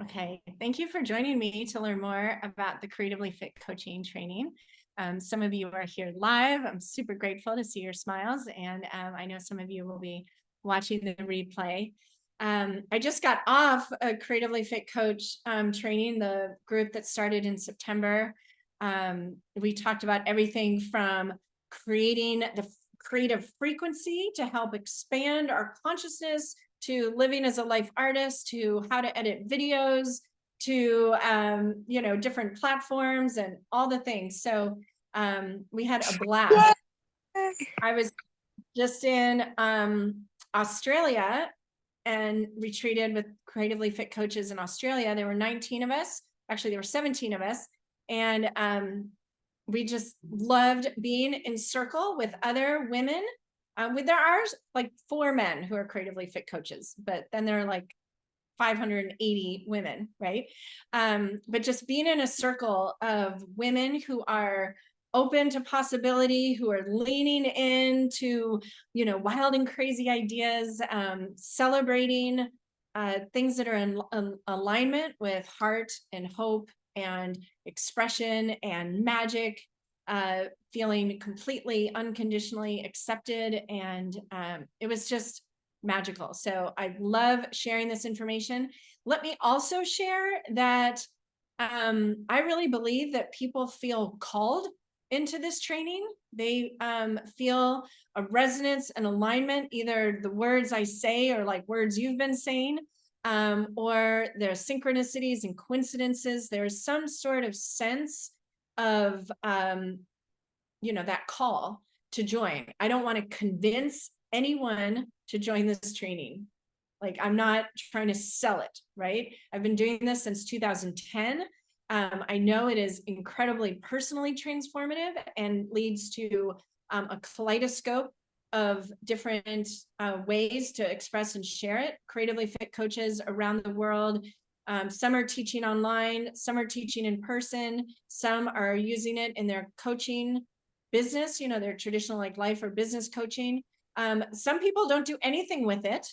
Okay, thank you for joining me to learn more about the Creatively Fit coaching training. Some of you are here live. I'm super grateful to see your smiles, and I know some of you will be watching the replay. I just got off a Creatively Fit coach training, the group that started in September. We talked about everything from creating the creative frequency to help expand our consciousness, to living as a life artist, to how to edit videos, to different platforms and all the things. So we had a blast. I was just in Australia and retreated with Creatively Fit coaches in Australia. There were 19 of us. Actually, there were 17 of us. And we just loved being in circle with other women. There are like 4 men who are Creatively Fit coaches, but then there are like 580 women, right? But just being in a circle of women who are open to possibility, who are leaning into, wild and crazy ideas, celebrating things that are in alignment with heart and hope and expression and magic, feeling completely unconditionally accepted. And it was just magical. So I love sharing this information. Let me also share that I really believe that people feel called into this training. They feel a resonance and alignment, either the words I say or like words you've been saying, or there's synchronicities and coincidences. There's some sort of sense of, that call to join. I don't want to convince anyone to join this training. Like, I'm not trying to sell it, right? I've been doing this since 2010. I know it is incredibly personally transformative and leads to a kaleidoscope of different ways to express and share it. Creatively Fit coaches around the world. Some are teaching online, some are teaching in person, some are using it in their coaching business, their traditional like life or business coaching. Some people don't do anything with it,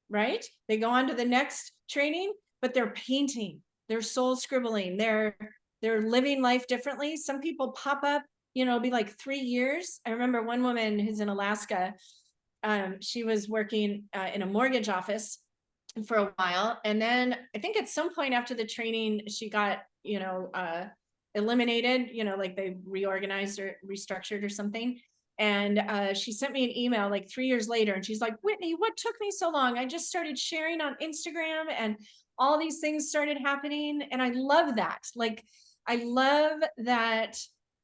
right? They go on to the next training, but they're painting, they're soul scribbling, they're living life differently. Some people pop up, it'll be like 3 years. I remember one woman who's in Alaska. She was working in a mortgage office for a while, and then I think at some point after the training, she got eliminated. Like they reorganized or restructured or something. And she sent me an email like 3 years later, and she's like, Whitney, what took me so long? I just started sharing on Instagram and all these things started happening. And I love that. Like, I love that.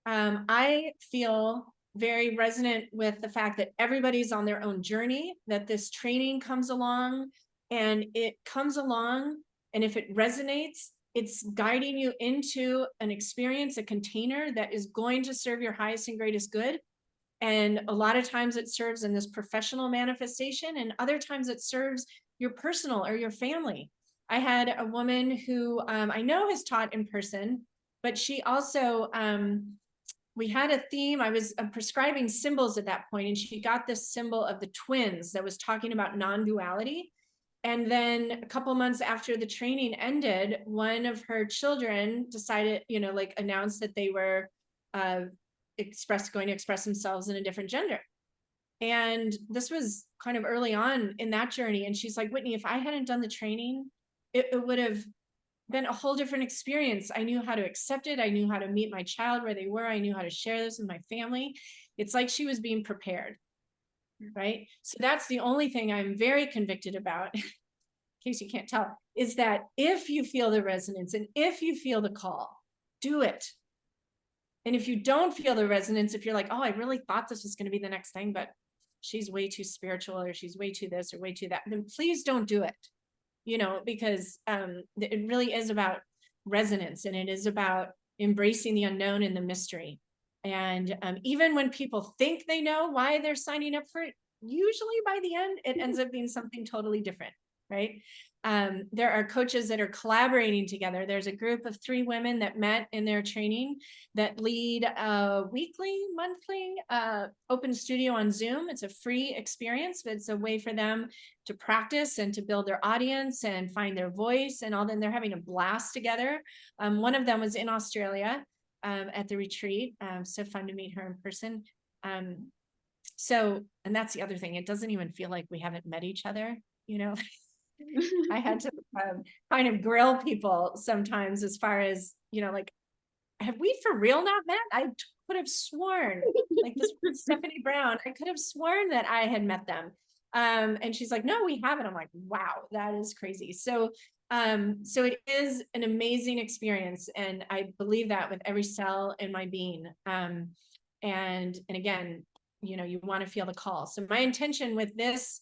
I feel very resonant with the fact that everybody's on their own journey, that this training comes along, and it comes along, and if it resonates, it's guiding you into an experience, a container that is going to serve your highest and greatest good. And a lot of times it serves in this professional manifestation, and other times it serves your personal or your family. I had a woman who I know has taught in person, but she also, we had a theme. I was prescribing symbols at that point, and she got this symbol of the twins that was talking about non-duality. And then a couple months after the training ended, one of her children decided, announced that they were going to express themselves in a different gender. And this was kind of early on in that journey. And she's like, Whitney, if I hadn't done the training, it would have been a whole different experience. I knew how to accept it. I knew how to meet my child where they were. I knew how to share this with my family. It's like she was being prepared, right? So that's the only thing I'm very convicted about, in case you can't tell, is that if you feel the resonance and if you feel the call, do it. And if you don't feel the resonance, if you're like, oh, I really thought this was going to be the next thing, but she's way too spiritual, or she's way too this or way too that, then please don't do it. Because it really is about resonance, and it is about embracing the unknown and the mystery. And even when people think they know why they're signing up for it, usually by the end, it ends up being something totally different. right? There are coaches that are collaborating together. There's a group of 3 women that met in their training that lead a weekly, monthly open studio on Zoom. It's a free experience, but it's a way for them to practice and to build their audience and find their voice and all. Then they're having a blast together. One of them was in Australia at the retreat. So fun to meet her in person. So, and that's the other thing. It doesn't even feel like we haven't met each other, you know. I had to kind of grill people sometimes as far as, you know, like, have we for real not met? I could have sworn, like this Stephanie Brown, I could have sworn that I had met them. And she's like, no, we haven't. I'm like, wow, that is crazy. So it is an amazing experience. And I believe that with every cell in my being. And again, you know, you want to feel the call. So my intention with this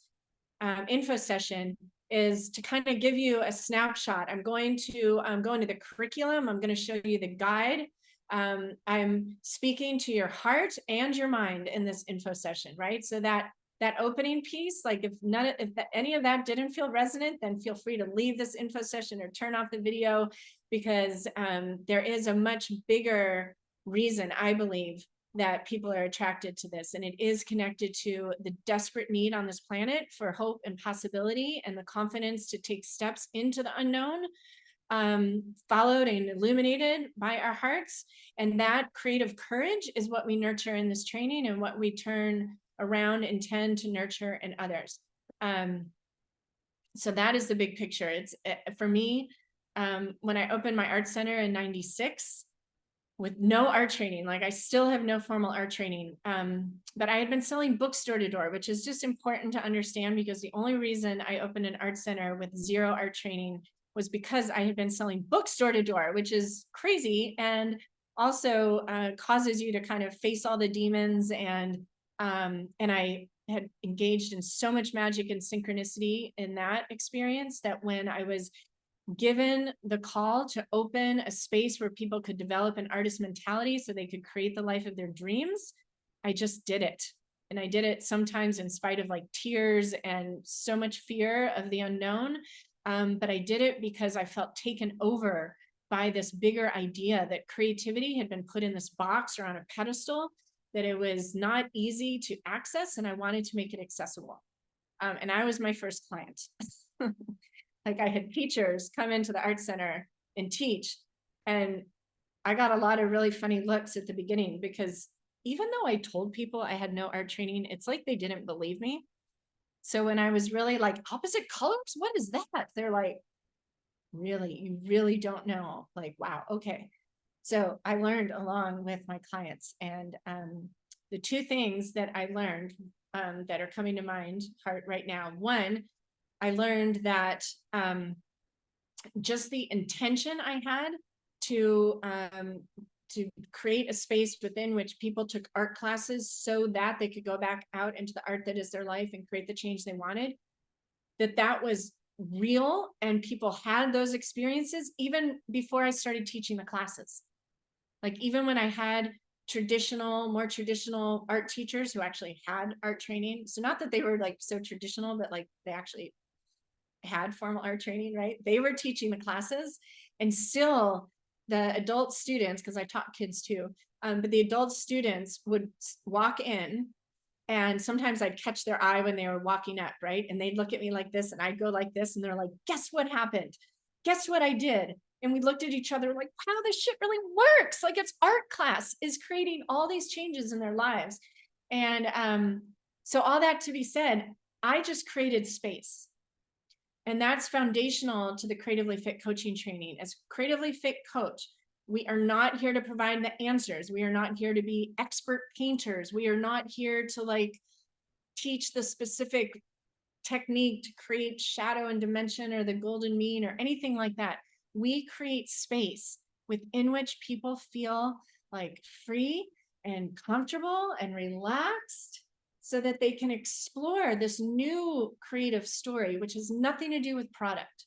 info session is to kind of give you a snapshot. I'm going to go into the curriculum. I'm going to show you the guide. I'm speaking to your heart and your mind in this info session, right? So that opening piece, like if any of that didn't feel resonant, then feel free to leave this info session or turn off the video, because there is a much bigger reason, I believe, that people are attracted to this. And it is connected to the desperate need on this planet for hope and possibility and the confidence to take steps into the unknown, followed and illuminated by our hearts. And that creative courage is what we nurture in this training and what we turn around and tend to nurture in others. So that is the big picture. It's for me, when I opened my art center in '96, with no art training, like I still have no formal art training, but I had been selling books door to door, which is just important to understand, because the only reason I opened an art center with 0 art training was because I had been selling books door to door, which is crazy, and also causes you to kind of face all the demons. And I had engaged in so much magic and synchronicity in that experience that when I was given the call to open a space where people could develop an artist mentality so they could create the life of their dreams, I just did it. And I did it sometimes in spite of like tears and so much fear of the unknown. But I did it because I felt taken over by this bigger idea that creativity had been put in this box or on a pedestal, that it was not easy to access, and I wanted to make it accessible. And I was my first client. Like I had teachers come into the art center and teach, and I got a lot of really funny looks at the beginning, because even though I told people I had no art training, it's like they didn't believe me. So when I was really like, opposite colors, what is that? They're like, really, you really don't know? Like, wow, okay. So I learned along with my clients, and the 2 things that I learned that are coming to mind right now. One, I learned that just the intention I had to create a space within which people took art classes so that they could go back out into the art that is their life and create the change they wanted, that was real, and people had those experiences even before I started teaching the classes. Like even when I had more traditional art teachers who actually had art training. So not that they were like so traditional, but like they actually had formal art training, right? They were teaching the classes, and still the adult students, because I taught kids too, but the adult students would walk in, and sometimes I'd catch their eye when they were walking up, right? And they'd look at me like this, and I'd go like this, and they're like, guess what happened? Guess what I did? And we looked at each other like, wow, this shit really works. Like it's art class is creating all these changes in their lives. And so all that to be said, I just created space. And that's foundational to the Creatively Fit coaching training. As Creatively Fit coach, we are not here to provide the answers. We are not here to be expert painters. We are not here to like teach the specific technique to create shadow and dimension or the golden mean or anything like that. We create space within which people feel like free and comfortable and relaxed, so that they can explore this new creative story, which has nothing to do with product,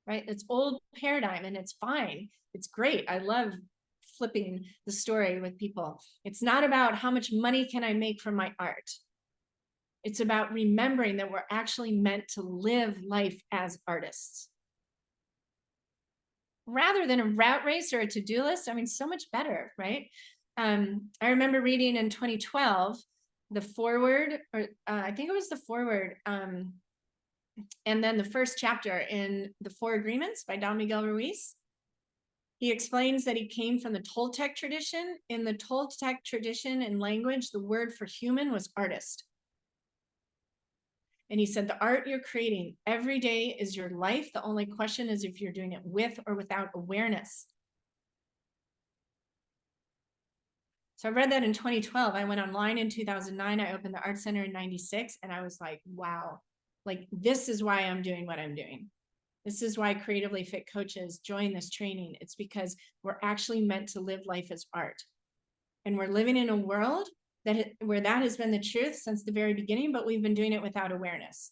right? It's old paradigm, and it's fine. It's great. I love flipping the story with people. It's not about how much money can I make from my art. It's about remembering that we're actually meant to live life as artists. Rather than a rat race or a to-do list, I mean, so much better, right? I remember reading in 2012, the foreword, or I think it was the foreword, and then the first chapter in The Four Agreements by Don Miguel Ruiz. He explains that he came from the Toltec tradition. In the Toltec tradition and language, the word for human was artist. And he said, the art you're creating every day is your life. The only question is if you're doing it with or without awareness. So I read that in 2012. I went online in 2009. I opened the Art Center in 96. And I was like, wow, like this is why I'm doing what I'm doing. This is why creatively fit coaches join this training. It's because we're actually meant to live life as art. And we're living in a world where that has been the truth since the very beginning, but we've been doing it without awareness.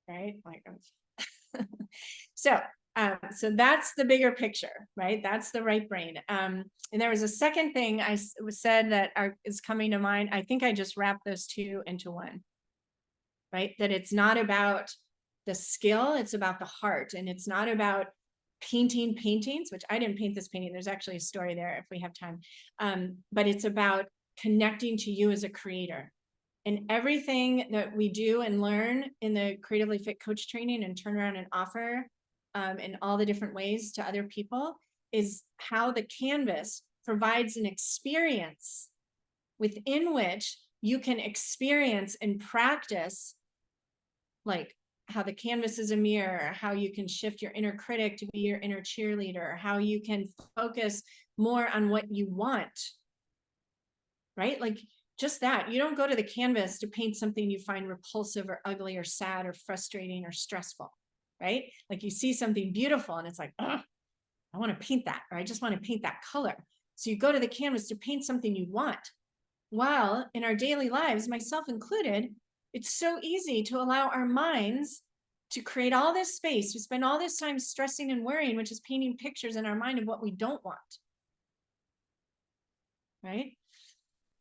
Right? Like, so that's the bigger picture, right? That's the right brain. And there was a second thing I said that is coming to mind. I think I just wrapped those two into one, right? That it's not about the skill, it's about the heart. And it's not about painting paintings, which I didn't paint this painting. There's actually a story there if we have time. But it's about connecting to you as a creator. And everything that we do and learn in the Creatively Fit Coach training and turn around and offer in all the different ways to other people is how the canvas provides an experience within which you can experience and practice, like how the canvas is a mirror, how you can shift your inner critic to be your inner cheerleader, how you can focus more on what you want, right? Like just that. You don't go to the canvas to paint something you find repulsive or ugly or sad or frustrating or stressful, right? Like you see something beautiful and it's like, oh, I want to paint that, or I just want to paint that color. So you go to the canvas to paint something you want. While in our daily lives, myself included, it's so easy to allow our minds to create all this space. We spend all this time stressing and worrying, which is painting pictures in our mind of what we don't want, right?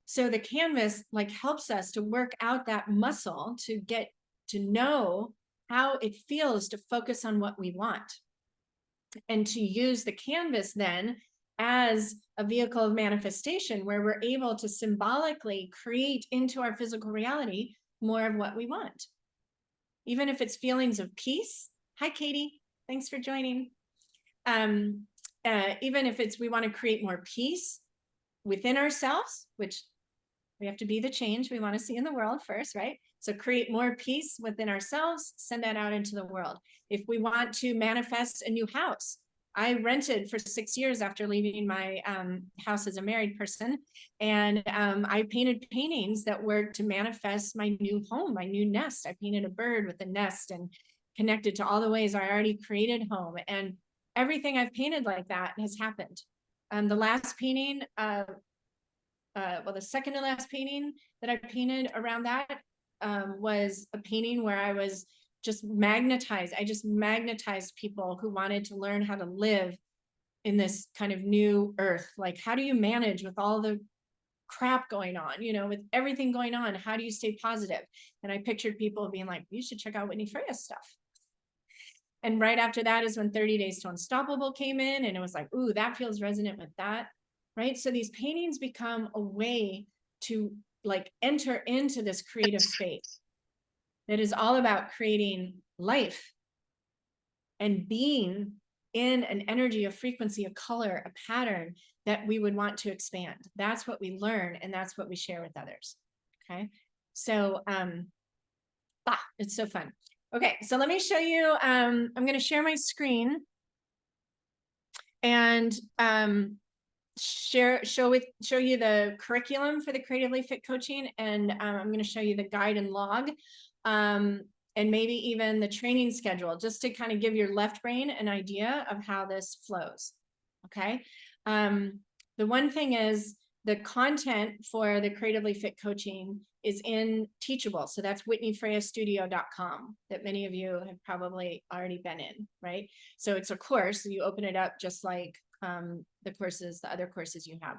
So the canvas like helps us to work out that muscle to get to know how it feels to focus on what we want, and to use the canvas then as a vehicle of manifestation where we're able to symbolically create into our physical reality more of what we want. Even if it's feelings of peace. Hi, Katie. Thanks for joining. Even if it's we want to create more peace within ourselves, which we have to be the change we want to see in the world first, right? So create more peace within ourselves, send that out into the world. If we want to manifest a new house, I rented for 6 years after leaving my house as a married person. And I painted paintings that were to manifest my new home, my new nest. I painted a bird with a nest and connected to all the ways I already created home. And everything I've painted like that has happened. The last painting, the second to last painting that I painted around that was a painting where I was just magnetized. I just magnetized people who wanted to learn how to live in this kind of new earth. Like, how do you manage with all the crap going on, with everything going on? How do you stay positive? And I pictured people being like, you should check out Whitney Freya's stuff. And right after that is when 30 Days to Unstoppable came in. And it was like, ooh, that feels resonant with that. Right. So these paintings become a way to like enter into this creative space that is all about creating life and being in an energy, a frequency, a color, a pattern that we would want to expand. That's what we learn, and that's what we share with others. Okay. So it's so fun. Okay, so let me show you. I'm going to share my screen and show you the curriculum for the Creatively Fit coaching, and I'm going to show you the guide and log, and maybe even the training schedule, just to kind of give your left brain an idea of how this flows. Okay. The one thing is the content for the Creatively Fit coaching is in Teachable. So that's whitneyfreyastudio.com that many of you have probably already been in, right? So it's a course, you open it up just like the other courses you have.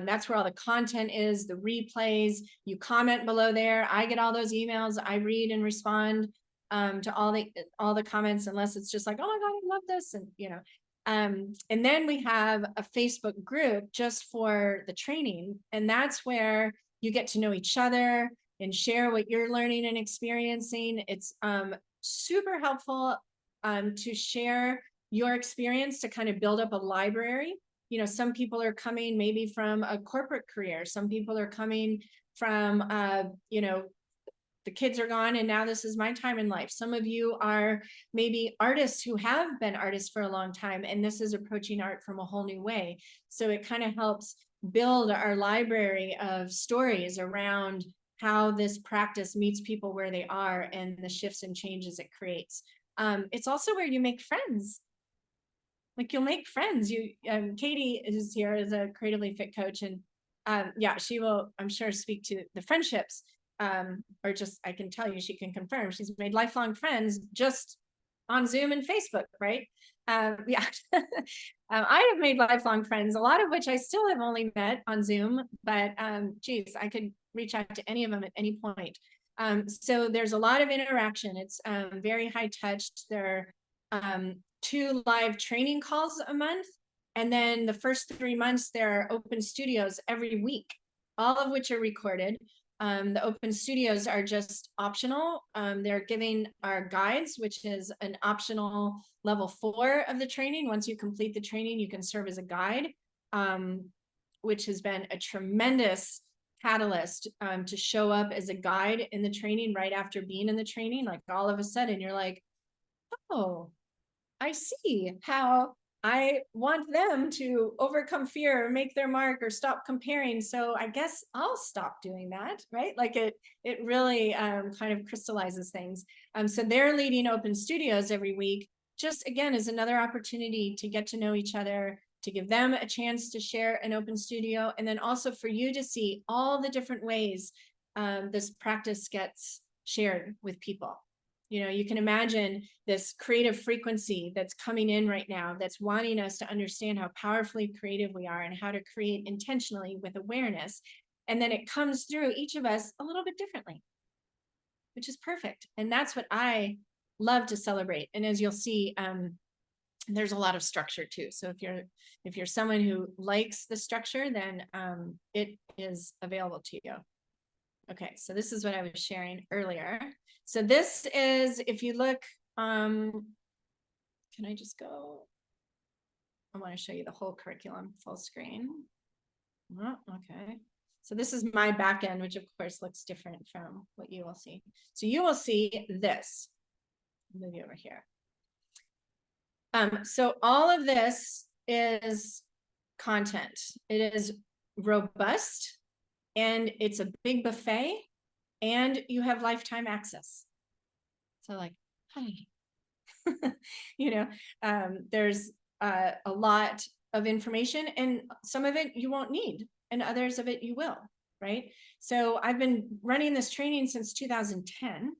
That's where all the content is, the replays. You comment below there. I get all those emails. I read and respond to all the comments, unless it's just like, oh my God, I love this. And, you know, and then we have a Facebook group just for the training. And that's where you get to know each other and share what you're learning and experiencing. It's super helpful to share your experience, to kind of build up a library. You know, some people are coming maybe from a corporate career. Some people are coming from, you know, the kids are gone and now this is my time in life. Some of you are maybe artists who have been artists for a long time, and this is approaching art from a whole new way. So it kind of helps build our library of stories around how this practice meets people where they are and the shifts and changes it creates. It's also where you make friends. Like, you'll make friends. Katie is here as a creatively fit coach, and yeah, she will, I'm sure, speak to the friendships, or just, I can tell you, she can confirm she's made lifelong friends just on Zoom and Facebook, right? Yeah. I have made lifelong friends, a lot of which I still have only met on Zoom, but geez, I could reach out to any of them at any point. So there's a lot of interaction. It's very high touch. There are 2 live training calls a month. And then the first 3 months, there are open studios every week, all of which are recorded. The open studios are just optional. They're giving our guides, which is an optional level 4 of the training. Once you complete the training, you can serve as a guide, which has been a tremendous catalyst to show up as a guide in the training right after being in the training. Like, all of a sudden you're like, oh, I see how I want them to overcome fear or make their mark or stop comparing. So I guess I'll stop doing that, right? Like, it really kind of crystallizes things. So they're leading open studios every week, just again, as another opportunity to get to know each other, to give them a chance to share an open studio, and then also for you to see all the different ways this practice gets shared with people. You know, you can imagine this creative frequency that's coming in right now, that's wanting us to understand how powerfully creative we are and how to create intentionally with awareness. And then it comes through each of us a little bit differently, which is perfect. And that's what I love to celebrate. And as you'll see, there's a lot of structure too. So if you're someone who likes the structure, then it is available to you. Okay, so this is what I was sharing earlier. So this is, if you look, can I just go? I want to show you the whole curriculum full screen. Oh, okay. So this is my back end, which of course looks different from what you will see. So you will see this. I'll move you over here. So all of this is content. It is robust, and it's a big buffet, and you have lifetime access. So, like, hi. You know, there's a lot of information, and some of it you won't need, and others of it you will, right? So I've been running this training since 2010,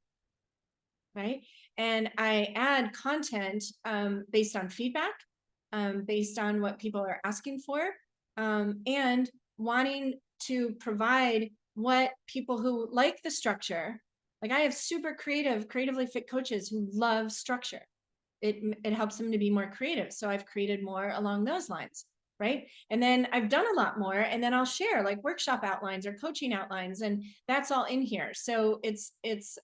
right? And I add content based on feedback, based on what people are asking for, and wanting to provide what people who like the structure, like, I have super creatively fit coaches who love structure. It helps them to be more creative. So I've created more along those lines, right? And then I've done a lot more, and then I'll share like workshop outlines or coaching outlines, and that's all in here. So it's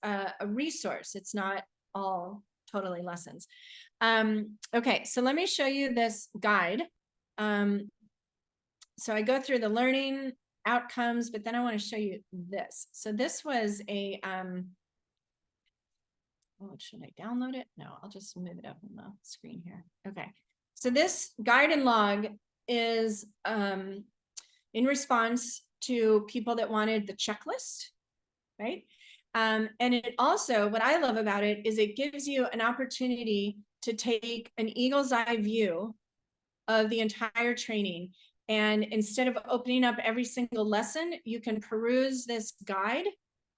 a resource. It's not all totally lessons. Okay, so let me show you this guide. So I go through the learning outcomes, but then I want to show you this. So this was a, oh, should I download it? No, I'll just move it up on the screen here. Okay. So this guide and log is in response to people that wanted the checklist, right? And it also, what I love about it is it gives you an opportunity to take an eagle's eye view of the entire training. And instead of opening up every single lesson, you can peruse this guide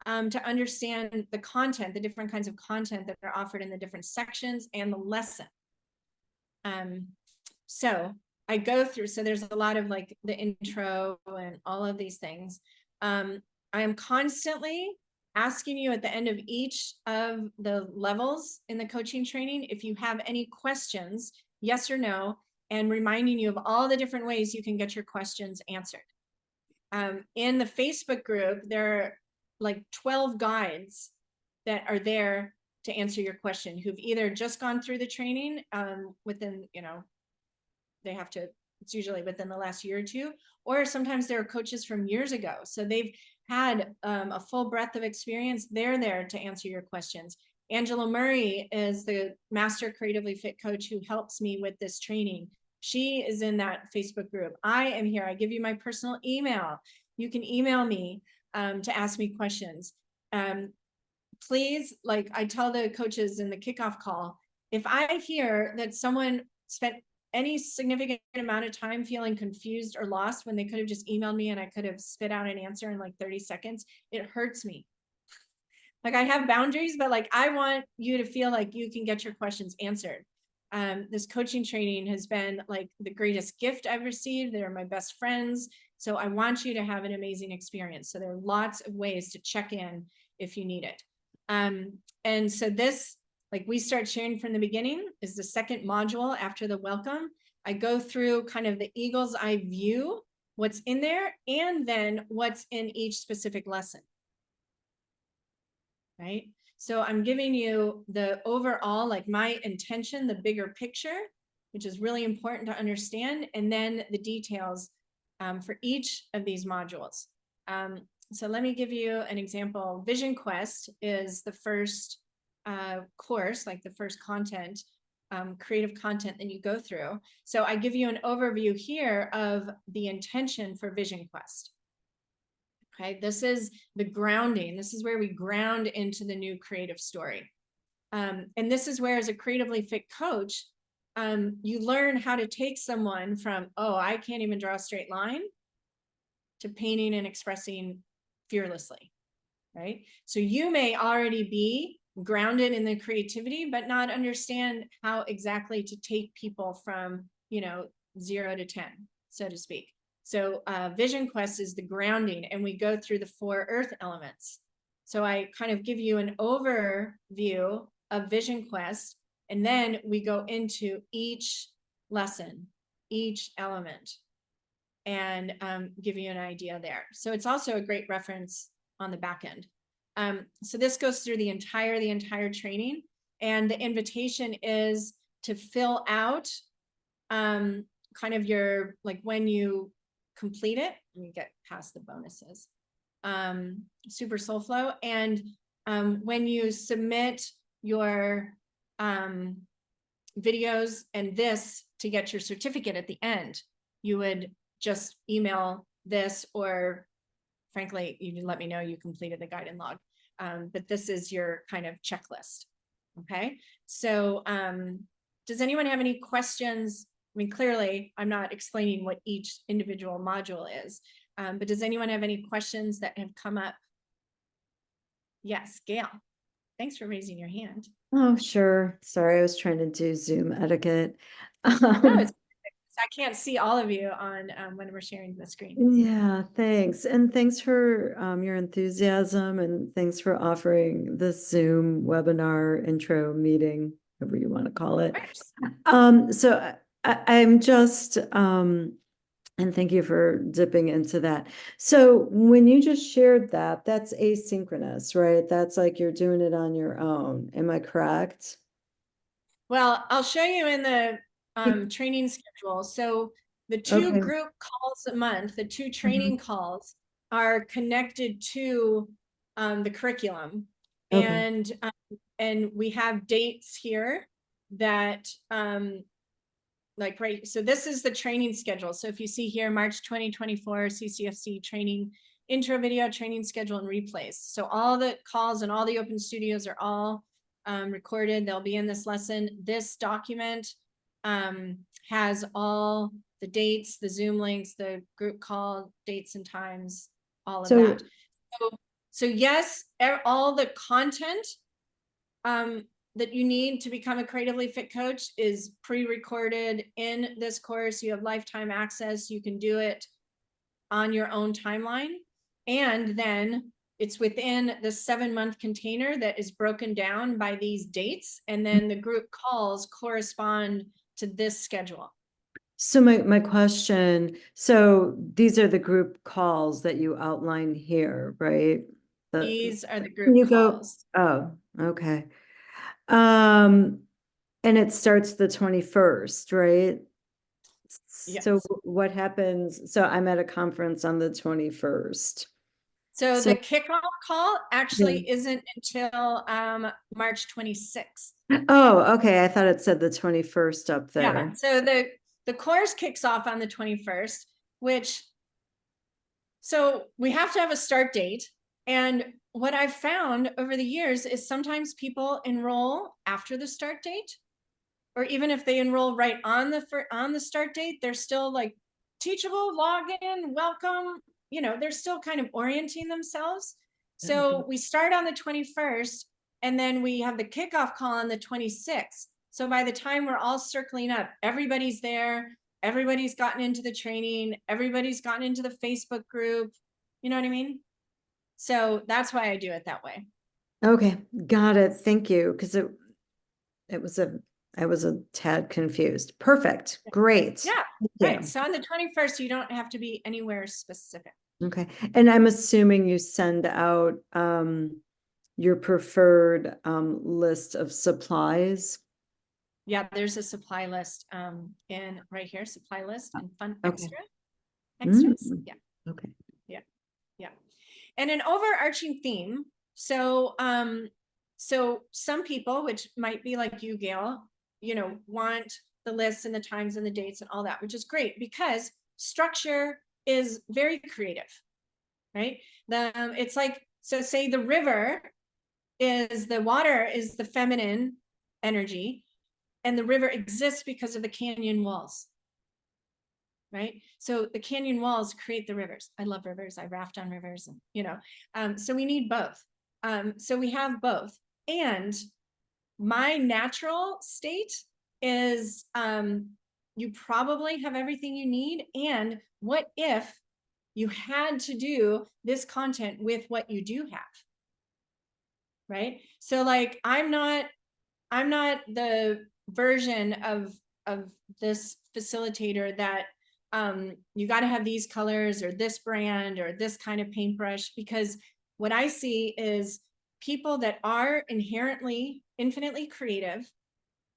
to understand the content, the different kinds of content that are offered in the different sections and the lesson. So I go through, so there's a lot of like the intro and all of these things. I am constantly asking you at the end of each of the levels in the coaching training, if you have any questions, yes or no, and reminding you of all the different ways you can get your questions answered. In the Facebook group, there are like 12 guides that are there to answer your question, who've either just gone through the training within, you know, they have to, it's usually within the last year or two, or sometimes there are coaches from years ago. So they've had a full breadth of experience. They're there to answer your questions. Angela Murray is the master creatively fit coach who helps me with this training. She is in that Facebook group. I am here. I give you my personal email. You can email me to ask me questions. Please, like I tell the coaches in the kickoff call, if I hear that someone spent any significant amount of time feeling confused or lost when they could have just emailed me and I could have spit out an answer in like 30 seconds, it hurts me. Like I have boundaries, but like I want you to feel like you can get your questions answered. This coaching training has been like the greatest gift I've received. They're my best friends. So I want you to have an amazing experience. So there are lots of ways to check in if you need it. And so this, like we start sharing from the beginning, is the second module after the welcome. I go through kind of the eagle's eye view, what's in there, and then what's in each specific lesson. Right? So I'm giving you the overall, like my intention, the bigger picture, which is really important to understand, and then the details for each of these modules. So let me give you an example. Vision Quest is the first course, like the first content, creative content that you go through. So I give you an overview here of the intention for Vision Quest. Okay, this is the grounding. This is where we ground into the new creative story. And this is where, as a creatively fit coach, you learn how to take someone from, oh, I can't even draw a straight line, to painting and expressing fearlessly, right? So you may already be grounded in the creativity, but not understand how exactly to take people from, you know, 0 to 10, so to speak. So Vision Quest is the grounding, and we go through the 4 earth elements. So I kind of give you an overview of Vision Quest, and then we go into each lesson, each element, and give you an idea there. So it's also a great reference on the back end. So this goes through the entire training, and the invitation is to fill out kind of your, like when you complete it, let me get past the bonuses, super soul flow. And when you submit your videos and this to get your certificate at the end, you would just email this, or frankly, you can let me know you completed the guide and log. But this is your kind of checklist. Okay. So does anyone have any questions? I mean, clearly I'm not explaining what each individual module is, but does anyone have any questions that have come up? Yes, Gail, thanks for raising your hand. Oh, sure. Sorry, I was trying to do Zoom etiquette. No, I can't see all of you on when we're sharing the screen. Yeah, thanks. And thanks for your enthusiasm, and thanks for offering this Zoom webinar intro meeting, whatever you want to call it. So I'm just, and thank you for dipping into that. So when you just shared that, that's asynchronous, right? That's like you're doing it on your own. Am I correct? Well, I'll show you in the training schedule. So the 2 Okay. group calls a month, the 2 training calls are connected to the curriculum. Okay. And we have dates here that like, right. So this is the training schedule. So if you see here, March 2024 CCFC training intro video training schedule and replays. So all the calls and all the open studios are all recorded. They'll be in this lesson. This document has all the dates, the Zoom links, the group call dates and times, all of that. So yes, all the content that you need to become a creatively fit coach is pre-recorded in this course. You have lifetime access. You can do it on your own timeline. And then it's within the 7-month container that is broken down by these dates. And then the group calls correspond to this schedule. So my question, so these are the group calls that you outline here, right? These are the Can group you go? calls. Oh, okay. And it starts the 21st, right? So Yes. what happens? So I'm at a conference on the 21st. So So the kickoff call actually yeah. isn't until March 26th. Oh, okay. I thought it said the 21st up Yeah. there. So the course kicks off on the 21st, which, so we have to have a start date. And what I've found over the years is sometimes people enroll after the start date, or even if they enroll right on the start date, they're still like teachable, login, welcome, you know, they're still kind of orienting themselves. So we start on the 21st, and then we have the kickoff call on the 26th. So by the time we're all circling up, everybody's there, everybody's gotten into the training, everybody's gotten into the Facebook group, you know what I mean? So that's why I do it that way. Okay, got it. Thank you. Because I was a tad confused. Perfect. Great. Yeah, Thank right. you. So on the 21st, you don't have to be anywhere specific. Okay. And I'm assuming you send out your preferred list of supplies. Yeah, there's a supply list in right here, supply list and fun Okay. extras. Mm, Yeah, okay. yeah, yeah. And an overarching theme. So so some people, which might be like you, Gail, you know, want the lists and the times and the dates and all that, which is great because structure is very creative, right? It's like, so say the river is, the water is the feminine energy, and the river exists because of the canyon walls, right? So the canyon walls create the rivers. I love rivers. I raft on rivers, and you know, so we need both. So we have both. And my natural state is you probably have everything you need. And what if you had to do this content with what you do have? Right? So like I'm not the version of this facilitator that you got to have these colors or this brand or this kind of paintbrush, because what I see is people that are inherently infinitely creative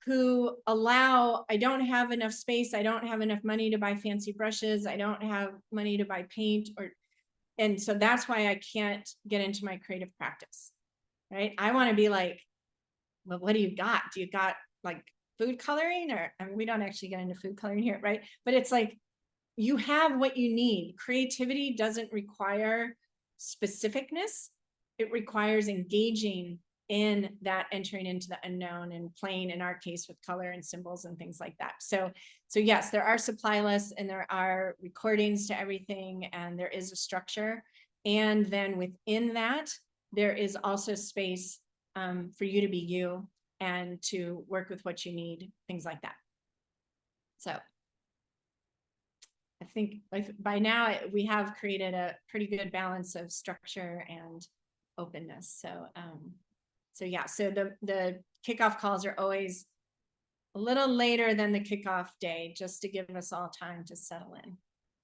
who allow, I don't have enough space, I don't have enough money to buy fancy brushes, I don't have money to buy paint, or, and so that's why I can't get into my creative practice, right? I want to be like, well, what do you got? Do you got like food coloring? Or I mean, we don't actually get into food coloring here, right? But it's like you have what you need. Creativity doesn't require specificness. It requires engaging in that, entering into the unknown and playing, in our case, with color and symbols and things like that. So yes, there are supply lists and there are recordings to everything, and there is a structure. And then within that, there is also space for you to be you and to work with what you need, things like that. So I think by now we have created a pretty good balance of structure and openness. So so yeah, so the kickoff calls are always a little later than the kickoff day, just to give us all time to settle in.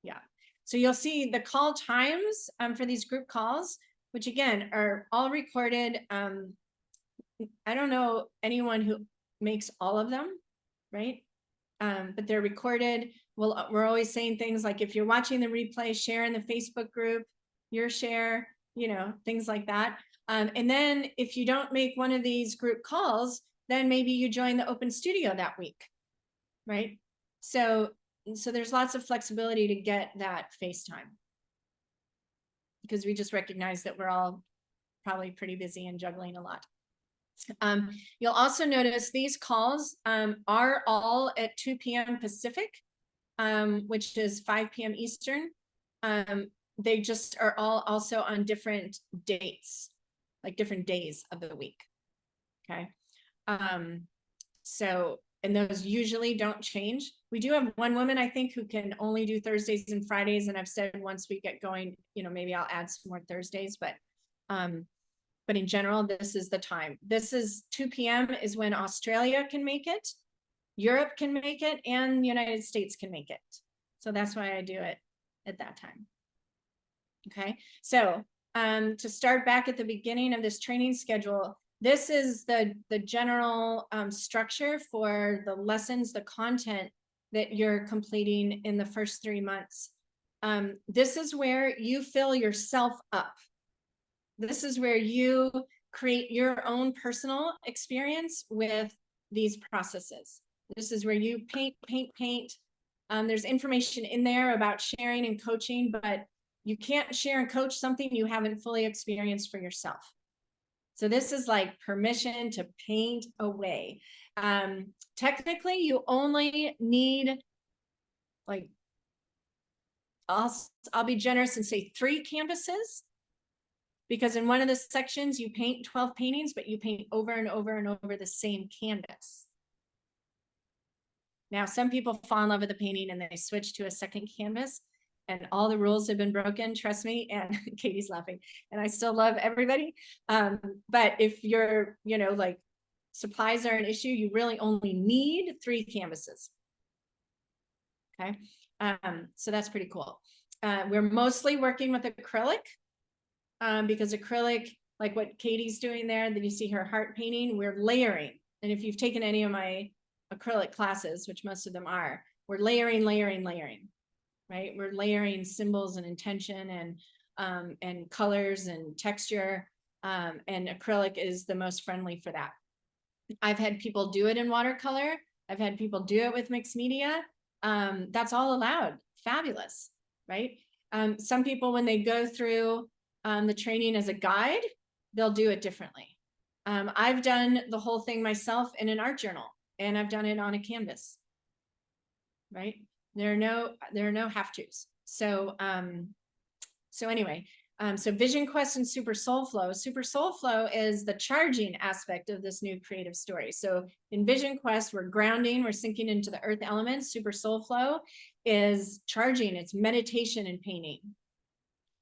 Yeah. So you'll see the call times for these group calls, which again are all recorded. I don't know anyone who makes all of them, right? But they're recorded. Well, we're always saying things like, if you're watching the replay, share in the Facebook group, your share, you know, things like that. And then if you don't make one of these group calls, then maybe you join the open studio that week, right? So there's lots of flexibility to get that FaceTime, because we just recognize that we're all probably pretty busy and juggling a lot. You'll also notice these calls are all at 2 p.m. Pacific, which is 5 p.m. Eastern. They just are all also on different dates, like different days of the week. Okay. So, and those usually don't change. We do have one woman, I think, who can only do Thursdays and Fridays. And I've said once we get going, you know, maybe I'll add some more Thursdays, but in general, this is the time. This is 2 p.m. is when Australia can make it, Europe can make it, and the United States can make it. So that's why I do it at that time. Okay, so to start back at the beginning of this training schedule, this is the general structure for the lessons, the content that you're completing in the first 3 months. This is where you fill yourself up. This is where you create your own personal experience with these processes. This is where you paint. There's information in there about sharing and coaching, but you can't share and coach something you haven't fully experienced for yourself. So this is like permission to paint away. Technically, you only need, like, I'll be generous and say 3 canvases, because in one of the sections you paint 12 paintings, but you paint over and over and over the same canvas. Now, some people fall in love with the painting and they switch to a second canvas, and all the rules have been broken, trust me. And Katie's laughing, and I still love everybody. But if you're, you know, like, supplies are an issue, you really only need 3 canvases. Okay, so that's pretty cool. We're mostly working with acrylic, because acrylic, like what Katie's doing there, that you see her heart painting, we're layering. And if you've taken any of my acrylic classes, which most of them are, we're layering, right? We're layering symbols and intention and colors and texture. And acrylic is the most friendly for that. I've had people do it in watercolor. I've had people do it with mixed media. That's all allowed. Fabulous, right? Some people, when they go through the training as a guide, they'll do it differently. I've done the whole thing myself in an art journal, and I've done it on a canvas, right? There are no have-tos. So anyway, so Vision Quest and Super Soul Flow. Super Soul Flow is the charging aspect of this new creative story. So in Vision Quest, we're grounding, we're sinking into the earth elements. Super Soul Flow is charging, it's meditation and painting.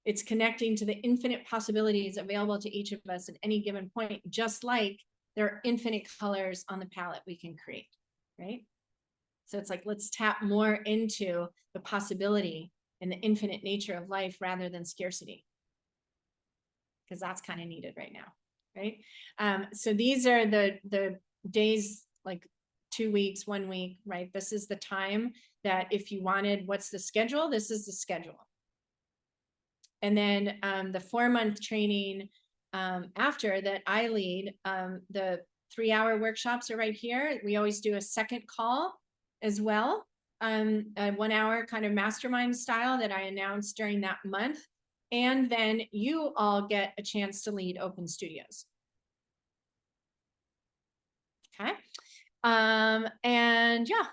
It's connecting to the infinite possibilities available to each of us at any given point, just like there are infinite colors on the palette we can create, right? So it's like, let's tap more into the possibility and the infinite nature of life rather than scarcity, because that's kind of needed right now, right? So these are the days, like 2 weeks, 1 week, right? This is the time that if you wanted, what's the schedule? This is the schedule. And then the 4-month training after that I lead, the 3-hour workshops are right here. We always do a second call as well, a 1-hour kind of mastermind style that I announced during that month. And then you all get a chance to lead open studios. Okay. And yeah,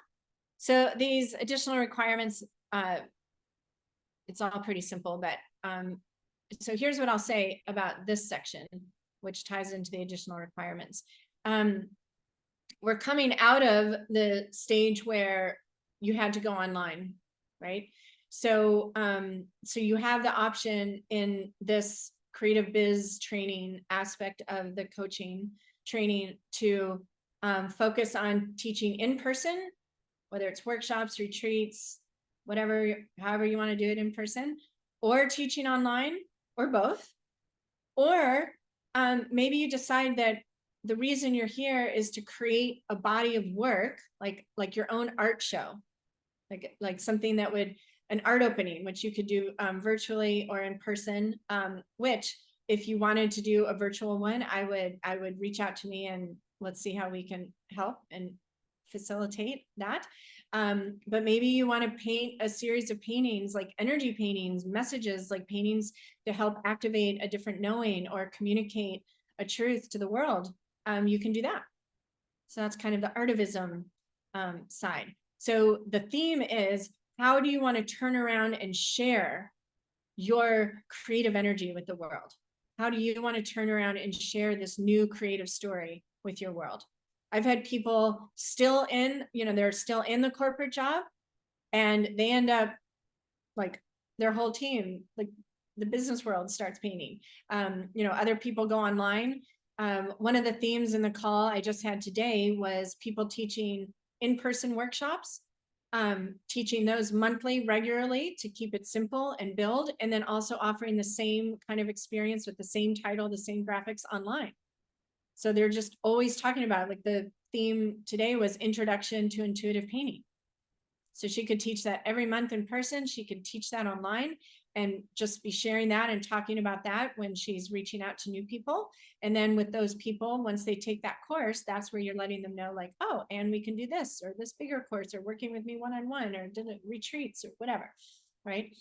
so these additional requirements, it's all pretty simple, but so here's what I'll say about this section, which ties into the additional requirements. We're coming out of the stage where you had to go online, right? So so you have the option in this creative biz training aspect of the coaching training to focus on teaching in person, whether it's workshops, retreats, whatever, however you want to do it in person, or teaching online, or both. Or maybe you decide that the reason you're here is to create a body of work, like your own art show, like something that would, an art opening, which you could do virtually or in person, which if you wanted to do a virtual one, I would reach out to me and let's see how we can help and facilitate that. But maybe you want to paint a series of paintings, like energy paintings, messages, like paintings to help activate a different knowing or communicate a truth to the world. You can do that. So that's kind of the artivism side. So the theme is, how do you want to turn around and share your creative energy with the world? How do you want to turn around and share this new creative story with your world? I've had people still in, they're still in the corporate job, and they end up like their whole team, like the business world starts painting. Other people go online. One of the themes in the call I just had today was people teaching in-person workshops, teaching those monthly, regularly, to keep it simple and build, and then also offering the same kind of experience with the same title, the same graphics online. So they're just always talking about it. Like the theme today was Introduction to Intuitive Painting. So she could teach that every month in person. She could teach that online and just be sharing that and talking about that when she's reaching out to new people. And then with those people, once they take that course, that's where you're letting them know, like, oh, and we can do this or this bigger course, or working with me one-on-one, or did retreats or whatever, right?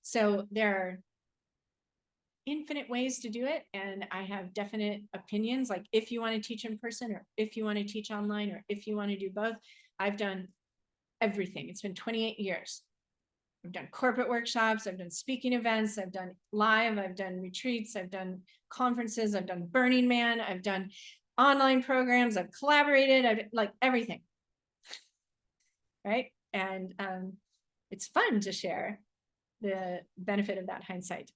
So there are infinite ways to do it, and I have definite opinions, like if you want to teach in person, or if you want to teach online, or if you want to do both. I've done everything. It's been 28 years. I've done corporate workshops, I've done speaking events, I've done live, I've done retreats, I've done conferences, I've done Burning Man, I've done online programs, I've collaborated, I've like everything, right? And it's fun to share the benefit of that hindsight.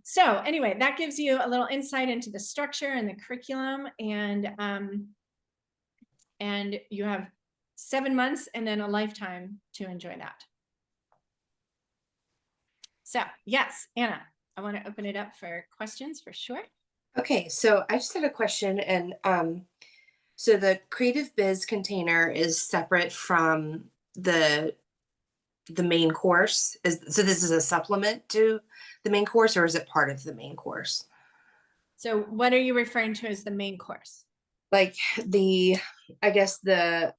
So anyway, that gives you a little insight into the structure and the curriculum, and you have 7 months and then a lifetime to enjoy that. So yes, Anna, I want to open it up for questions for sure. Okay, so I just had a question, and so the Creative Biz container is separate from the main course. So this is a supplement to the main course, or is it part of the main course? So what are you referring to as the main course? Like I guess the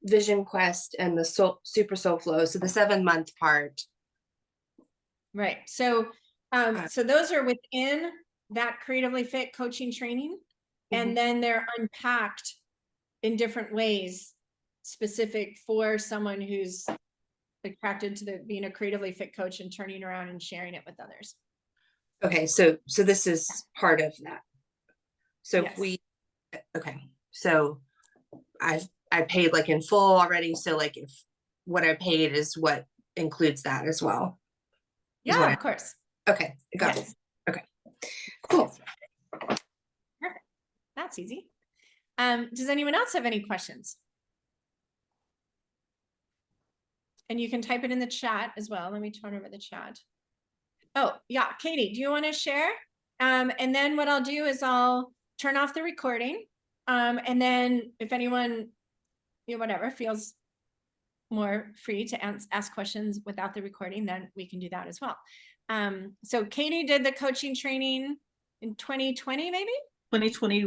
Vision Quest and the Super Soul Flow. So the 7-month part. Right. So so those are within that Creatively Fit coaching training, and then they're unpacked in different ways specific for someone who's attracted to being a creatively fit coach and turning around and sharing it with others. Okay, so this is part of that. So yes. okay, so I paid like in full already. So like if what I paid is what includes that as well. Yeah, of course. Okay, got it. Okay, cool. Perfect. That's easy. Does anyone else have any questions? And you can type it in the chat as well. Let me turn over the chat. Oh, yeah, Katie, do you want to share? And then what I'll do is I'll turn off the recording. And then if anyone, whatever, feels more free to ask questions without the recording, then we can do that as well. So Katie did the coaching training in 2020, maybe? 2020.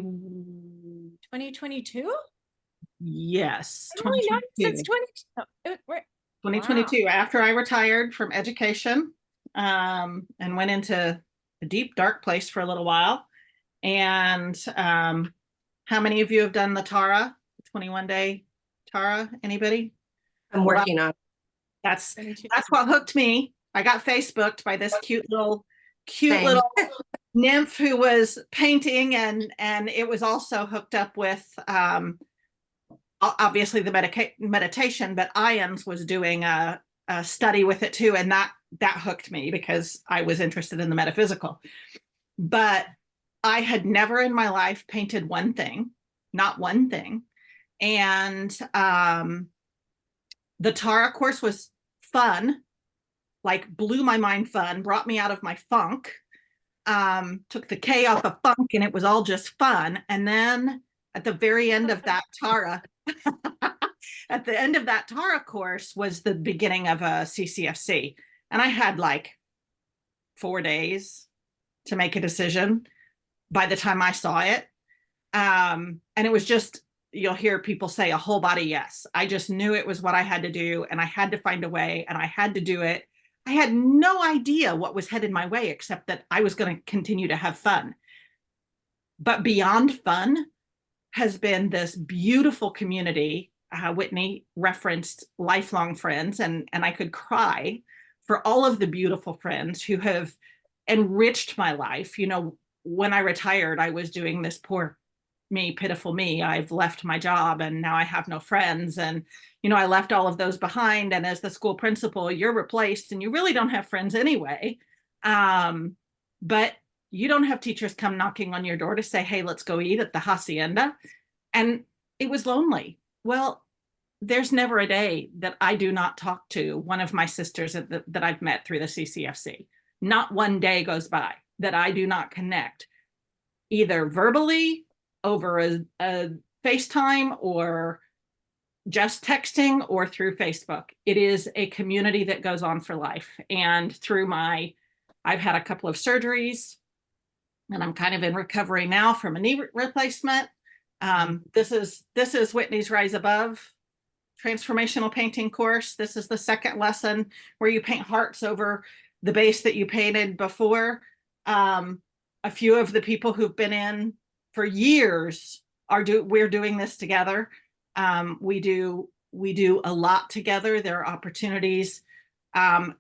2022? Yes. Really not since 2022, after I retired from education, and went into a deep, dark place for a little while. And how many of you have done the Tara, 21-day Tara? Anybody? I'm working on. That's what hooked me. I got Facebooked by this cute little nymph who was painting, and it was also hooked up with obviously the meditation, but Ians was doing a study with it too, and that hooked me because I was interested in the metaphysical. But I had never in my life painted one thing, not one thing. And the Tara course was fun, like blew my mind fun, brought me out of my funk, took the K off of funk, and it was all just fun. And then at the very end of that Tara, at the end of that Tara course was the beginning of a CCFC. And I had like 4 days to make a decision by the time I saw it. And it was just, you'll hear people say a whole body yes. I just knew it was what I had to do, and I had to find a way, and I had to do it. I had no idea what was headed my way, except that I was going to continue to have fun. But beyond fun has been this beautiful community. Whitney referenced lifelong friends, and I could cry for all of the beautiful friends who have enriched my life. When I retired, I was doing this poor me, pitiful me, I've left my job and now I have no friends. And, I left all of those behind. And as the school principal, you're replaced and you really don't have friends anyway. But you don't have teachers come knocking on your door to say, hey, let's go eat at the hacienda. And it was lonely. Well, there's never a day that I do not talk to one of my sisters that I've met through the CCFC. Not one day goes by that I do not connect, either verbally over a FaceTime or just texting or through Facebook. It is a community that goes on for life. And I've had a couple of surgeries and I'm kind of in recovery now from a knee replacement. This is Whitney's Rise Above transformational painting course. This is the second lesson where you paint hearts over the base that you painted before. A few of the people who've been in for years we're doing this together. We do a lot together. There are opportunities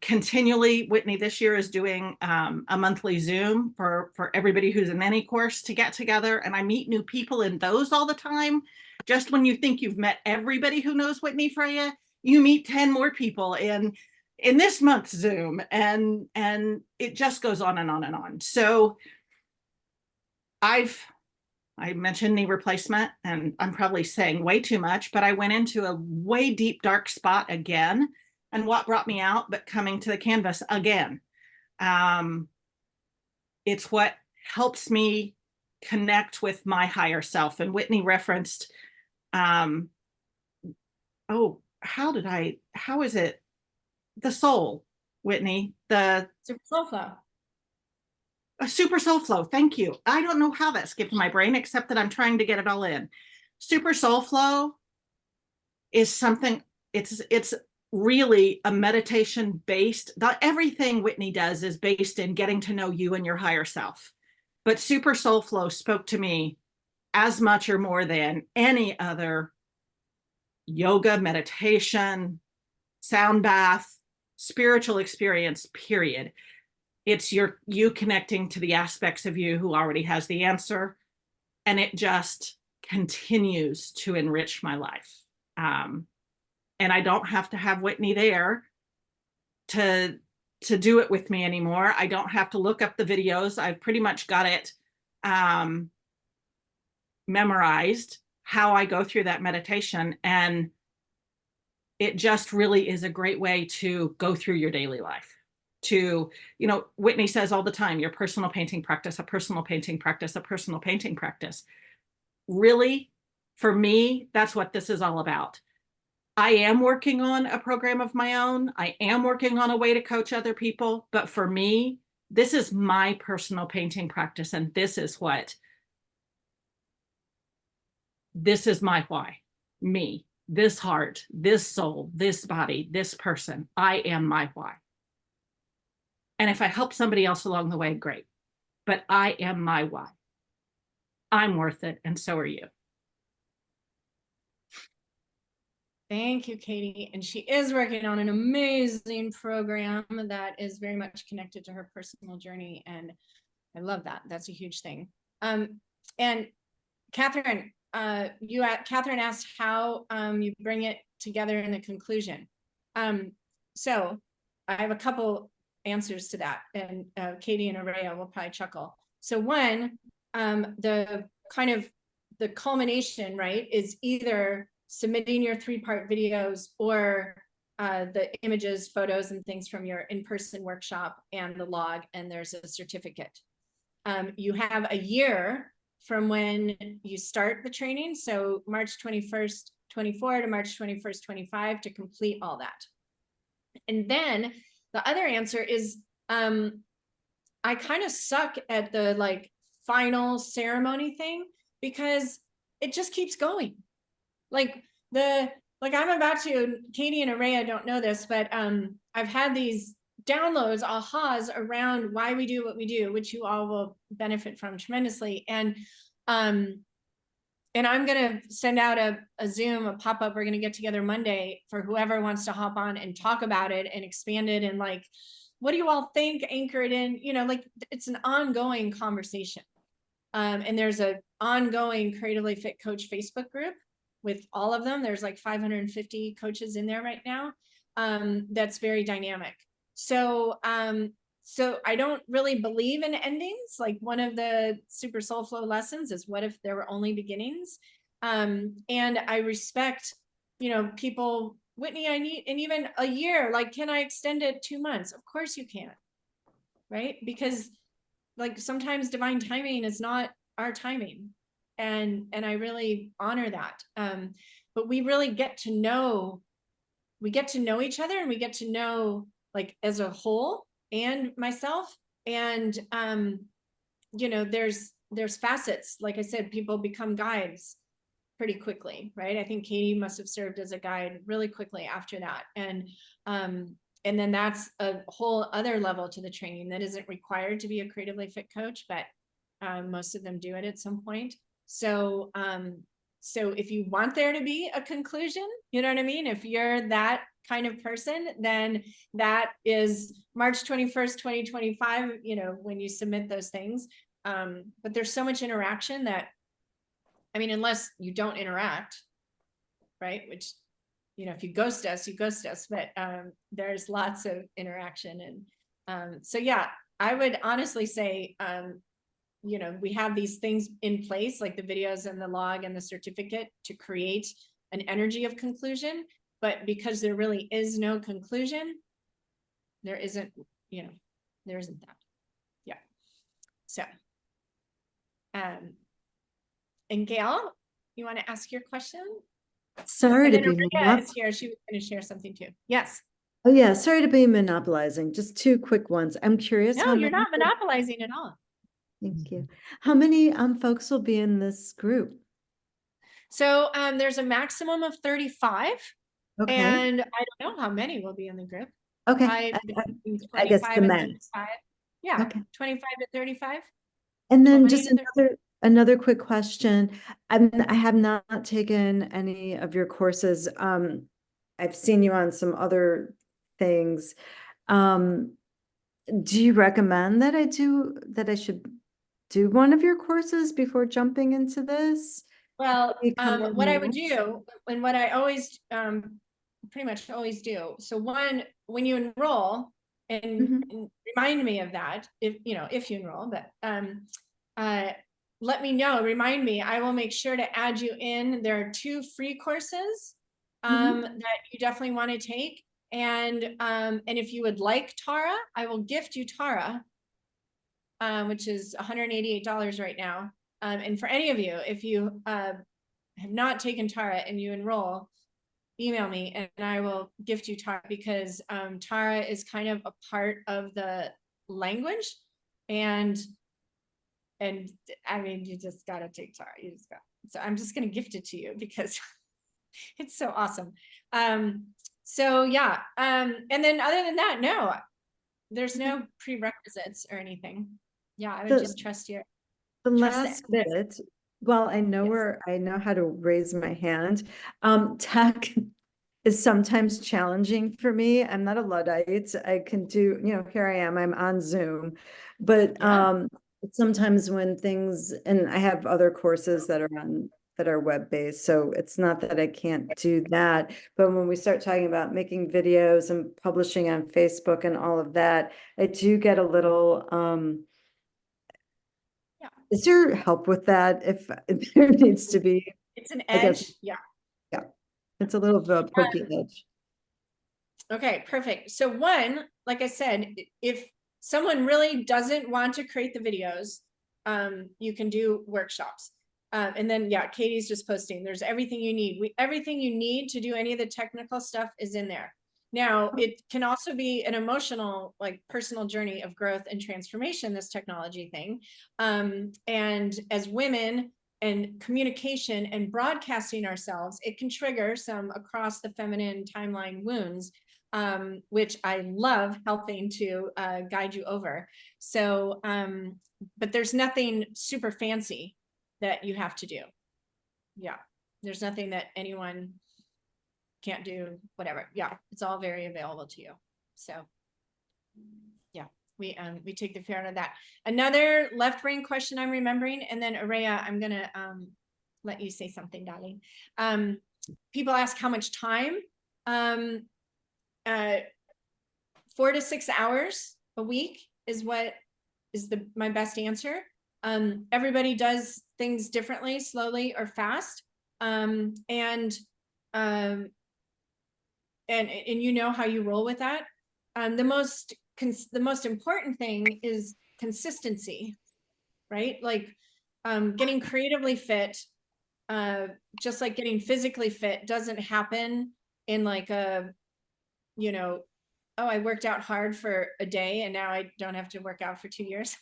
continually. Whitney this year is doing a monthly Zoom for everybody who's in any course to get together. And I meet new people in those all the time. Just when you think you've met everybody who knows Whitney Freya, you meet 10 more people in this month's Zoom, and it just goes on and on and on. So I mentioned knee replacement, and I'm probably saying way too much, but I went into a way deep, dark spot again. And what brought me out but coming to the canvas again? It's what helps me connect with my higher self. And Whitney referenced, how is it? The soul, Whitney, the Super soul flow. a super soul flow. Thank you. I don't know how that skipped my brain, except that I'm trying to get it all in. Super soul flow is something, it's really a meditation based, everything Whitney does is based in getting to know you and your higher self. But super soul flow spoke to me as much or more than any other yoga, meditation, sound bath, spiritual experience, period. It's you connecting to the aspects of you who already has the answer. And it just continues to enrich my life. And I don't have to have Whitney there to do it with me anymore. I don't have to look up the videos. I've pretty much got it memorized, how I go through that meditation. And it just really is a great way to go through your daily life. Whitney says all the time, your personal painting practice, a personal painting practice, a personal painting practice. Really, for me, that's what this is all about. I am working on a program of my own. I am working on a way to coach other people. But for me, this is my personal painting practice. And this is my why. Me, this heart, this soul, this body, this person. I am my why. And if I help somebody else along the way, great. But I am my why. I'm worth it. And so are you. Thank you, Katie. And she is working on an amazing program that is very much connected to her personal journey. And I love that. That's a huge thing. And Catherine, Catherine asked how you bring it together in the conclusion. So I have a couple answers to that, and Katie and Araya will probably chuckle. So one, the culmination, right, is either submitting your 3-part videos or the images, photos, and things from your in-person workshop and the log, and there's a certificate. You have a year from when you start the training, so March 21st, 24 to March 21st, 25 to complete all that. And then the other answer is I kind of suck at the final ceremony thing because it just keeps going. I'm about to, Katie and Araya don't know this, but I've had these downloads, ahas around why we do what we do, which you all will benefit from tremendously. And I'm going to send out a Zoom, a pop-up. We're going to get together Monday for whoever wants to hop on and talk about it and expand it. And what do you all think? Anchor it in, it's an ongoing conversation. And there's a ongoing Creatively Fit Coach Facebook group with all of them. There's like 550 coaches in there right now. That's very dynamic. So, so I don't really believe in endings. Like one of the Super Soul Flow lessons is, what if there were only beginnings? And I respect, you know, people, Whitney, I need, and even a year, like, can I extend it 2 months? Of course you can, right? Because like sometimes divine timing is not our timing. And I really honor that. But we really get to know, each other, and we get to know, like, as a whole, and myself. And you know, there's facets. Like I said, people become guides pretty quickly, right? I think Katie must have served as a guide really quickly after that. And then that's a whole other level to the training that isn't required to be a Creatively Fit coach, but most of them do it at some point. So, so if you want there to be a conclusion, you know what I mean? If you're that kind of person, then that is March 21st, 2025, you know, when you submit those things. But there's so much interaction that, I mean, unless you don't interact, right? Which, you know, if you ghost us, you ghost us, but there's lots of interaction. And so, yeah, I would honestly say, you know, we have these things in place, like the videos and the log and the certificate, to create an energy of conclusion. But because there really is no conclusion, there isn't, you know, there isn't that. Yeah. So, and Gail, you want to ask your question? Sorry And to then be Maria is here. She was going to share something too. Yes. Oh yeah, sorry to be monopolizing. Just two quick ones. I'm curious No, how you're many. not monopolizing at all. Thank you. How many folks will be in this group? So there's a maximum of 35, Okay. and I don't know how many will be in the group. Okay. I guess the and max. 35. Yeah, Okay. 25 to 35. And then 20 just to 30. another quick question. I have not taken any of your courses. I've seen you on some other things. Do you recommend that I should do one of your courses before jumping into this? Well, Become what I would immersed? do, and what I always pretty much always do. So one, when you enroll, and remind me of that, if you know, if you enroll, but let me know, remind me. I will make sure to add you in. There are 2 free courses that you definitely want to take. And if you would like Tara, I will gift you Tara, which is $188 right now. And for any of you, if you have not taken Tara and you enroll, email me and I will gift you Tara, because Tara is kind of a part of the language. And I mean, you just got to take Tara. You just got. So I'm just going to gift it to you because it's so awesome. So yeah. And then other than that, no, there's no prerequisites or anything. Yeah, I would just trust your. The Trust last that. bit, well, I know Yes. I know how to raise my hand. Tech is sometimes challenging for me. I'm not a Luddite. I can do, you know, here I am, I'm on Zoom. But Yeah. sometimes when things, and I have other courses that are web-based, so it's not that I can't do that. But when we start talking about making videos and publishing on Facebook and all of that, I do get a little is there help with that if there needs to be? It's an I guess, edge. Yeah. yeah, it's a little of a pokey edge. Okay, perfect. So one, like I said, if someone really doesn't want to create the videos, you can do workshops. And then, yeah, Katie's just posting. There's everything you need. Everything you need to do any of the technical stuff is in there. Now, it can also be an emotional, like personal journey of growth and transformation, this technology thing. And as women and communication and broadcasting ourselves, it can trigger some across the feminine timeline wounds, which I love helping to guide you over. So, but there's nothing super fancy that you have to do. Yeah, there's nothing that anyone can't do, whatever. Yeah, it's all very available to you. So, yeah. we take the fear out of that. Another left brain question I'm remembering, and then Araya, I'm gonna let you say something, darling. People ask how much time. 4 to 6 hours a week is what is my best answer. Everybody does things differently, slowly or fast. And you know how you roll with that. The most important thing is consistency, right? Like getting creatively fit, just like getting physically fit doesn't happen in like a, you know, oh, I worked out hard for a day and now I don't have to work out for 2 years.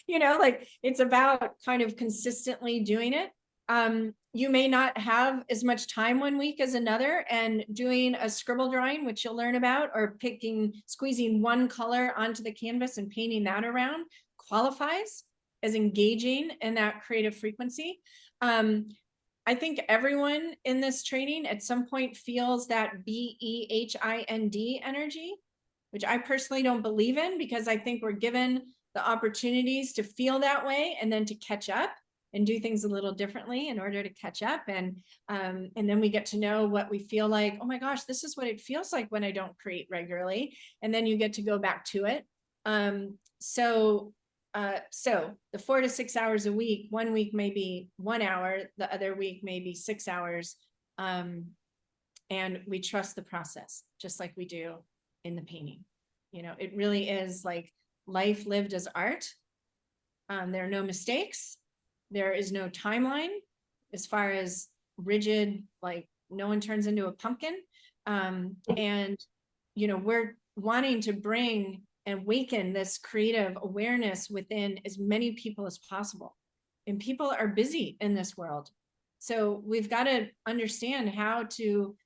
You know, like it's about kind of consistently doing it. You may not have as much time one week as another, and doing a scribble drawing, which you'll learn about, or squeezing one color onto the canvas and painting that around qualifies as engaging in that creative frequency. I think everyone in this training at some point feels that BEHIND energy, which I personally don't believe in, because I think we're given the opportunities to feel that way and then to catch up and do things a little differently in order to catch up. And then we get to know what we feel like. Oh my gosh, this is what it feels like when I don't create regularly. And then you get to go back to it. So the 4 to 6 hours a week, one week may be 1 hour, the other week may be 6 hours. And we trust the process, just like we do in the painting. You know, it really is like life lived as art. There are no mistakes. There is no timeline as far as rigid, like no one turns into a pumpkin. And, you know, we're wanting to bring and awaken this creative awareness within as many people as possible. And people are busy in this world. So we've got to understand how to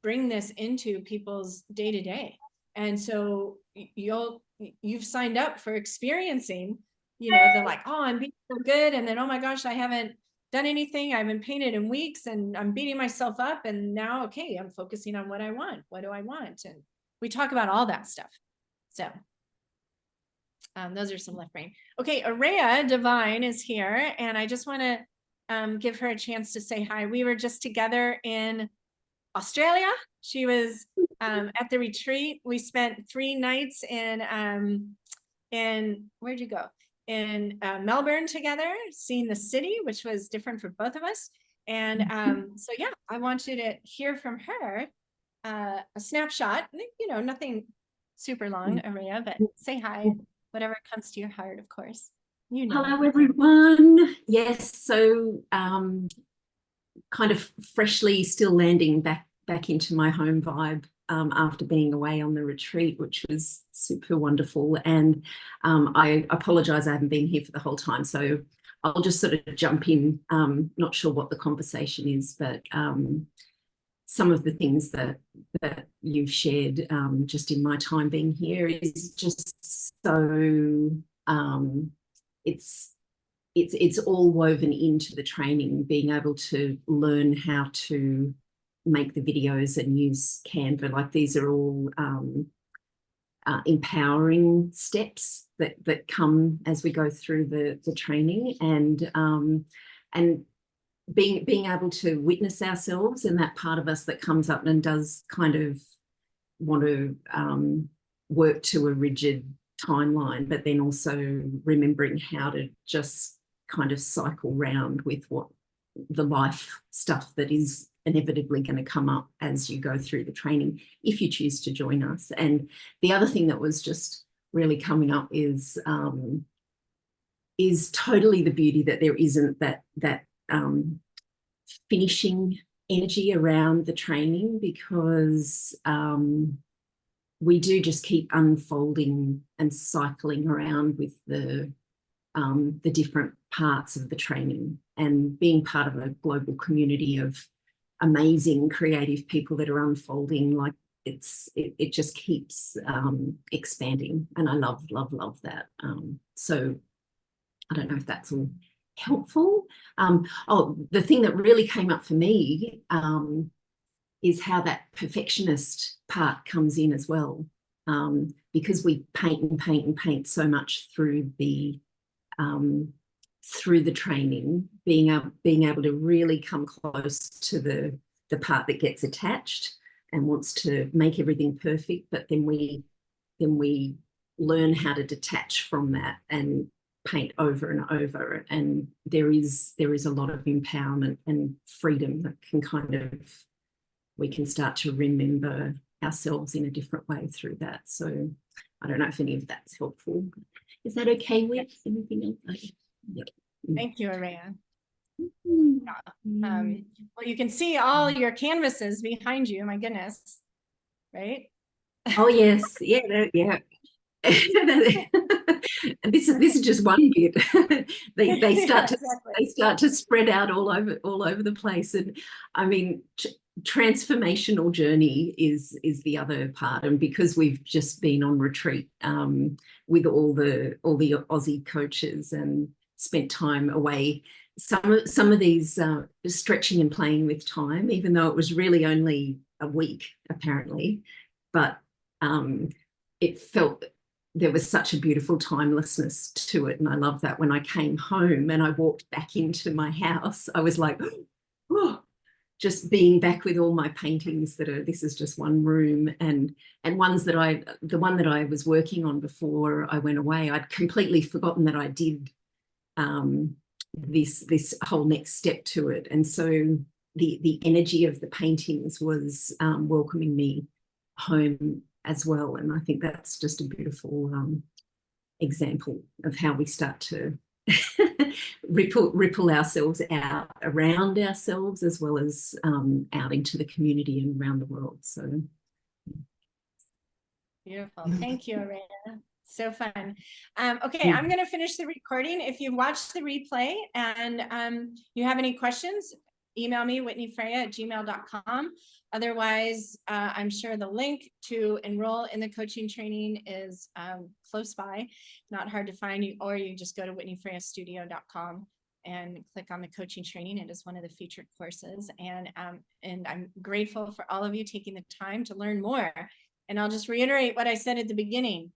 bring this into people's day-to-day. And so you've signed up for experiencing, you know, the like, oh, I'm being so good. And then, oh my gosh, I haven't done anything. I haven't painted in weeks and I'm beating myself up. And now, okay, I'm focusing on what I want. What do I want? And we talk about all that stuff. So those are some left brain. Okay, Araya Divine is here. And I just want to give her a chance to say hi. We were just together in Australia. She was at the retreat. We spent 3 nights in where'd you go? In Melbourne together, seeing the city, which was different for both of us. And so yeah, I want you to hear from her a snapshot. You know, nothing super long, Araya, but say hi, whatever comes to your heart, of course. You know. Hello, everyone. Yes, so kind of freshly still landing back into my home vibe after being away on the retreat, which was super wonderful. And I apologize, I haven't been here for the whole time, so I'll just sort of jump in. Not sure what the conversation is, but some of the things that you've shared just in my time being here is just so it's all woven into the training, being able to learn how to make the videos and use Canva. Like these are all empowering steps that come as we go through the training, and being able to witness ourselves and that part of us that comes up and does kind of want to work to a rigid timeline, but then also remembering how to just kind of cycle round with what the life stuff that is inevitably going to come up as you go through the training, if you choose to join us. And the other thing that was just really coming up is totally the beauty that there isn't that finishing energy around the training, because we do just keep unfolding and cycling around with the different parts of the training, and being part of a global community of amazing creative people that are unfolding. Like it just keeps expanding, and I love that. So I don't know if that's all helpful. The thing that really came up for me is how that perfectionist part comes in as well. because we paint and paint and paint so much through the training, being able to really come close to the part that gets attached and wants to make everything perfect, but then we learn how to detach from that and paint over and over. And there is a lot of empowerment and freedom that can we can start to remember ourselves in a different way through that. So I don't know if any of that's helpful. Is that okay with anything else? Yep. Thank you, Araya. Mm. Well, you can see all your canvases behind you. My goodness, right? Oh yes, yeah, yeah. And this is just one bit. they start to exactly. they start to spread out all over the place. And I mean, transformational journey is the other part. And because we've just been on retreat with all the Aussie coaches and spent time away, some of these stretching and playing with time, even though it was really only a week apparently, but it felt there was such a beautiful timelessness to it. And I love that. When I came home and I walked back into my house, I was like, oh, just being back with all my paintings this is just one room, and ones that the one that I was working on before I went away, I'd completely forgotten that I did this whole next step to it. And so the energy of the paintings was welcoming me home as well. And I think that's just a beautiful example of how we start to ripple ourselves out around ourselves, as well as out into the community and around the world. So Beautiful. Thank you, Araya. So fun. Okay, I'm going to finish the recording. If you watched the replay and you have any questions, email me, whitneyfreya@gmail.com. Otherwise, I'm sure the link to enroll in the coaching training is close by, not hard to find, or you just go to whitneyfreyastudio.com and click on the coaching training. It is one of the featured courses. And I'm grateful for all of you taking the time to learn more. And I'll just reiterate what I said at the beginning.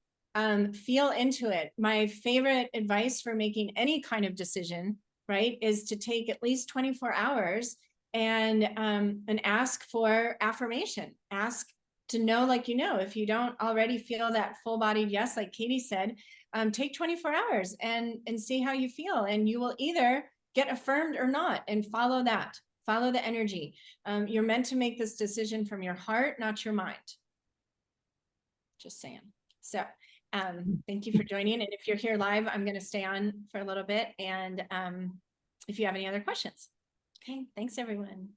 Feel into it. My favorite advice for making any kind of decision, right, is to take at least 24 hours and ask for affirmation. Ask to know, like, if you don't already feel that full-bodied yes, like Katie said, take 24 hours and see how you feel. And you will either get affirmed or not, and follow that. Follow the energy. You're meant to make this decision from your heart, not your mind. Just saying. So thank you for joining. And if you're here live, I'm going to stay on for a little bit. And if you have any other questions. Okay, thanks everyone.